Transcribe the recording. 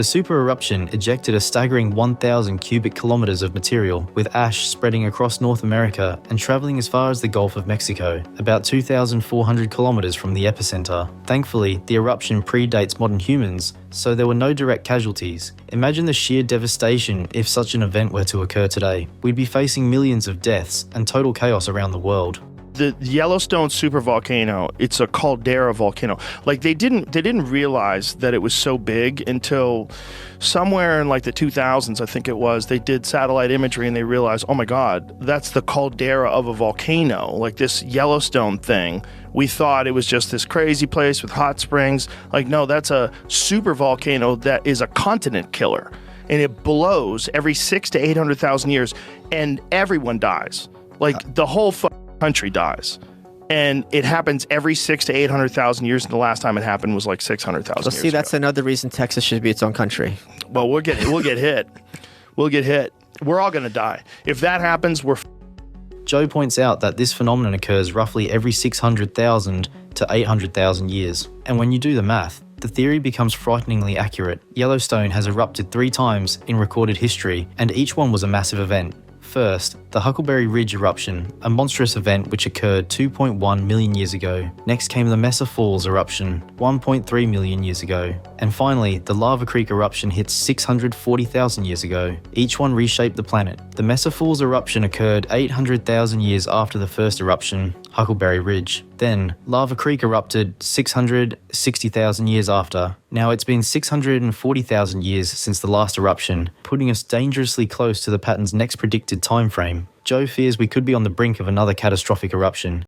The super eruption ejected a staggering 1,000 cubic kilometers of material, with ash spreading across North America and traveling as far as the Gulf of Mexico, about 2,400 kilometers from the epicenter. Thankfully, the eruption predates modern humans, so there were no direct casualties. Imagine the sheer devastation if such an event were to occur today. We'd be facing millions of deaths and total chaos around the world. The Yellowstone Supervolcano, it's a caldera volcano. Like they didn't realize that it was so big until somewhere in like the 2000s, I think it was. They did satellite imagery and they realized, oh my God, that's the caldera of a volcano. Like this Yellowstone thing. We thought it was just this crazy place with hot springs. Like, no, that's a supervolcano that is a continent killer. And it blows every 600,000 to 800,000 years and everyone dies. Like the whole country dies, and it happens every 600,000 to 800,000 years. And the last time it happened was like 600,000 years. See, that's another reason Texas should be its own country. Well, we'll get hit. We'll get hit. We're all going to die if that happens. Joe points out that this phenomenon occurs roughly every 600,000 to 800,000 years, and when you do the math, the theory becomes frighteningly accurate. Yellowstone has erupted 3 times in recorded history, and each one was a massive event. First, the Huckleberry Ridge eruption, a monstrous event which occurred 2.1 million years ago. Next came the Mesa Falls eruption, 1.3 million years ago. And finally, the Lava Creek eruption hit 640,000 years ago. Each one reshaped the planet. The Mesa Falls eruption occurred 800,000 years after the first eruption, Huckleberry Ridge. Then, Lava Creek erupted 660,000 years after. Now it's been 640,000 years since the last eruption, putting us dangerously close to the pattern's next predicted time frame. Joe fears we could be on the brink of another catastrophic eruption.